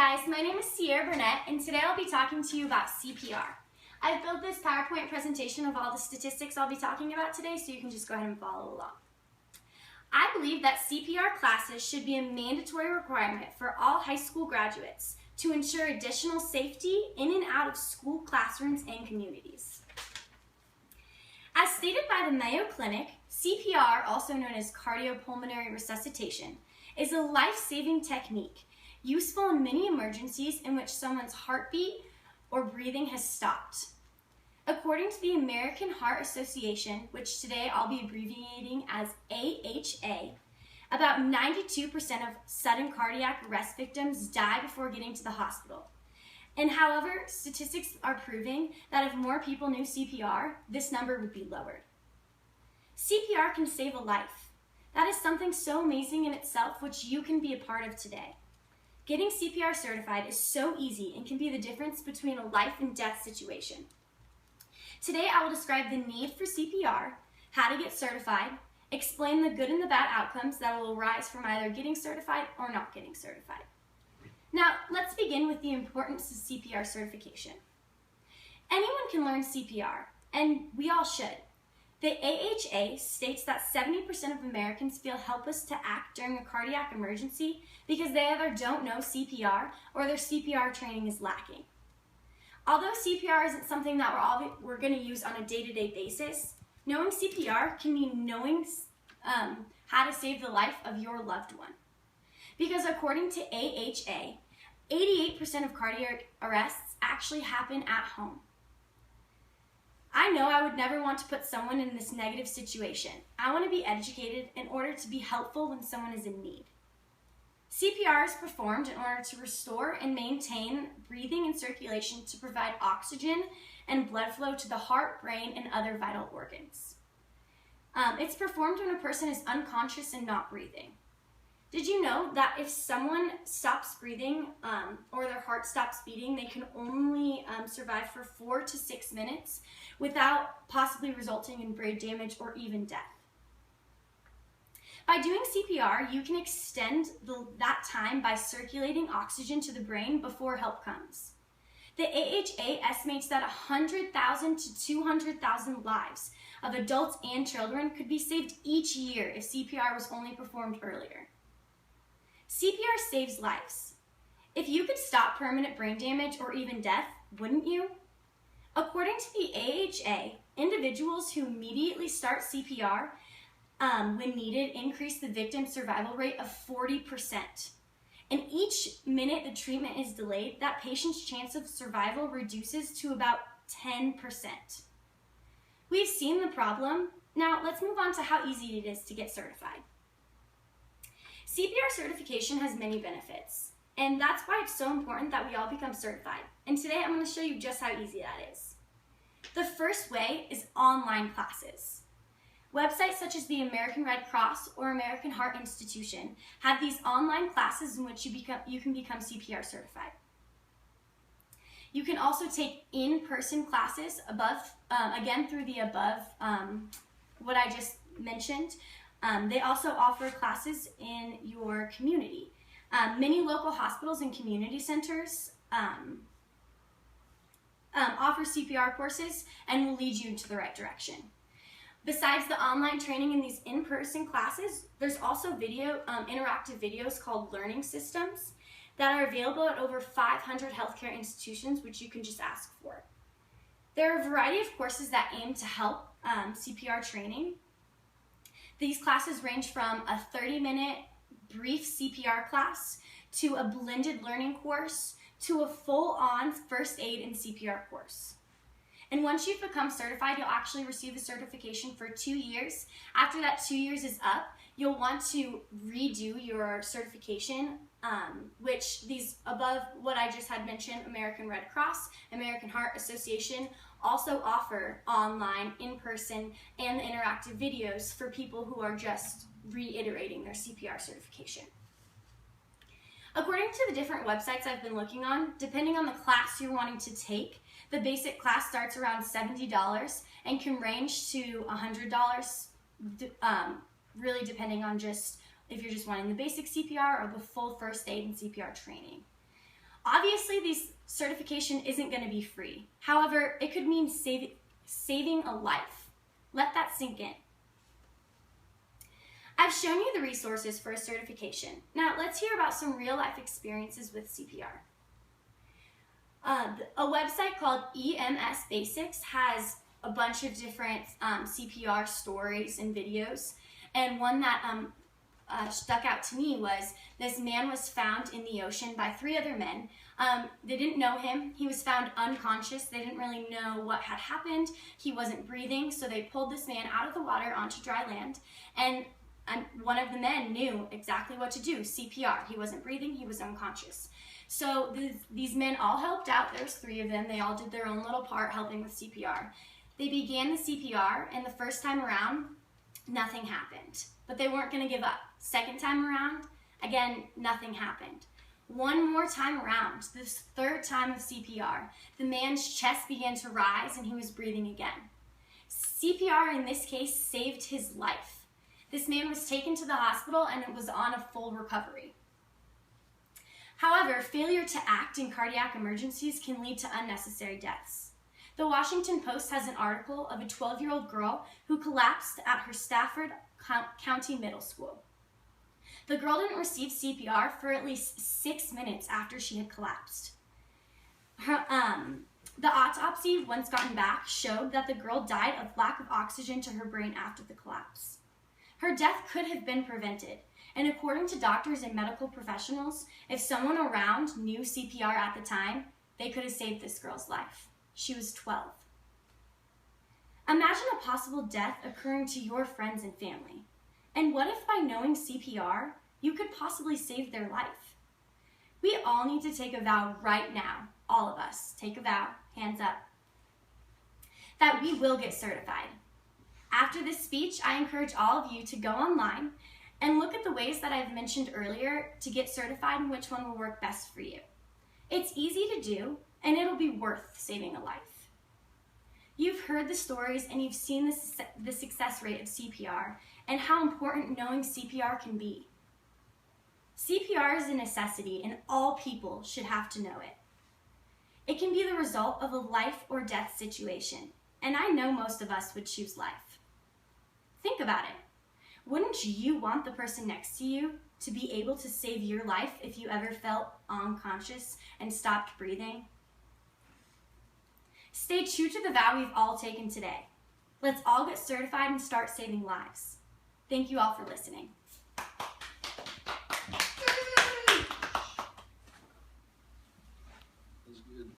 Hi guys, my name is Burnett, and today I'll be talking to you about CPR. I've built this PowerPoint presentation of all the statistics I'll be talking about today, so you can just go ahead and follow along. I believe that CPR classes should be a mandatory requirement for all high school graduates to ensure additional safety in and out of school classrooms and communities. As stated by the Mayo Clinic, CPR, also known as cardiopulmonary resuscitation, is a life-saving technique useful in many emergencies in which someone's heartbeat or breathing has stopped. According to the American Heart Association, which today I'll be abbreviating as AHA, about 92% of sudden cardiac arrest victims die before getting to the hospital. And however, statistics are proving that if more people knew CPR, this number would be lowered. CPR can save a life. That is something so amazing in itself, which you can be a part of today. Getting CPR certified is so easy and can be the difference between a life and death situation. Today I will describe the need for CPR, how to get certified, explain the good and the bad outcomes that will arise from either getting certified or not getting certified. Now, let's begin with the importance of CPR certification. Anyone can learn CPR, and we all should. The AHA states that 70% of Americans feel helpless to act during a cardiac emergency because they either don't know CPR or their CPR training is lacking. Although CPR isn't something that we're going to use on a day-to-day basis, knowing CPR can mean knowing how to save the life of your loved one. Because according to AHA, 88% of cardiac arrests actually happen at home. I know I would never want to put someone in this negative situation. I want to be educated in order to be helpful when someone is in need. CPR is performed in order to restore and maintain breathing and circulation to provide oxygen and blood flow to the heart, brain, and other vital organs. It's performed when a person is unconscious and not breathing. Did you know that if someone stops breathing or their heart stops beating, they can only survive for 4 to 6 minutes without possibly resulting in brain damage or even death? By doing CPR, you can extend that time by circulating oxygen to the brain before help comes. The AHA estimates that 100,000 to 200,000 lives of adults and children could be saved each year if CPR was only performed earlier. CPR saves lives. If you could stop permanent brain damage or even death, wouldn't you? According to the AHA, individuals who immediately start CPR when needed increase the victim survival rate of 40%. And each minute the treatment is delayed, that patient's chance of survival reduces to about 10%. We've seen the problem. Now let's move on to how easy it is to get certified. CPR certification has many benefits, and that's why it's so important that we all become certified. And today I'm going to show you just how easy that is. The first way is online classes. Websites such as the American Red Cross or American Heart Institution have these online classes in which you can become CPR certified. You can also take in-person classes again through the above, what I just mentioned. They also offer classes in your community. Many local hospitals and community centers offer CPR courses and will lead you into the right direction. Besides the online training in these in-person classes, there's also interactive videos called learning systems that are available at over 500 healthcare institutions, which you can just ask for. There are a variety of courses that aim to help CPR training. These classes range from a 30-minute brief CPR class to a blended learning course to a full-on first aid and CPR course. And once you've become certified, you'll actually receive a certification for 2 years. After that 2 years is up, you'll want to redo your certification, which these above what I just had mentioned, American Red Cross, American Heart Association, also offer online, in-person, and interactive videos for people who are just reiterating their CPR certification. According to the different websites I've been looking on, depending on the class you're wanting to take, the basic class starts around $70 and can range to $100, really depending on just if you're just wanting the basic CPR or the full first aid and CPR training. Obviously, this certification isn't going to be free. However, it could mean saving a life. Let that sink in. I've shown you the resources for a certification. Now, let's hear about some real-life experiences with CPR. A website called EMS Basics has a bunch of different CPR stories and videos, and one that stuck out to me was this man was found in the ocean by 3 other men. They didn't know him. He was found unconscious. They didn't really know what had happened. He wasn't breathing, so they pulled this man out of the water onto dry land, and one of the men knew exactly what to do, CPR. He wasn't breathing. He was unconscious. So these men all helped out. There's 3 of them. They all did their own little part helping with CPR. They began the CPR, and the first time around, nothing happened. But they weren't going to give up. Second time around, again, nothing happened. One more time around, this 3rd time of CPR, the man's chest began to rise and he was breathing again. CPR in this case saved his life. This man was taken to the hospital and it was on a full recovery. However, failure to act in cardiac emergencies can lead to unnecessary deaths. The Washington Post has an article of a 12-year-old girl who collapsed at her Stafford County Middle School. The girl didn't receive CPR for at least 6 minutes after she had collapsed. The autopsy, once gotten back, showed that the girl died of lack of oxygen to her brain after the collapse. Her death could have been prevented, and according to doctors and medical professionals, if someone around knew CPR at the time, they could have saved this girl's life. She was 12. Imagine a possible death occurring to your friends and family. And what if by knowing CPR, you could possibly save their life? We all need to take a vow right now, all of us. Take a vow, hands up, that we will get certified. After this speech, I encourage all of you to go online and look at the ways that I've mentioned earlier to get certified and which one will work best for you. It's easy to do, and it'll be worth saving a life. You've heard the stories and you've seen the success rate of CPR and how important knowing CPR can be. CPR is a necessity and all people should have to know it. It can be the result of a life or death situation, and I know most of us would choose life. Think about it. Wouldn't you want the person next to you to be able to save your life if you ever felt unconscious and stopped breathing? Stay true to the vow we've all taken today. Let's all get certified and start saving lives. Thank you all for listening. That's good.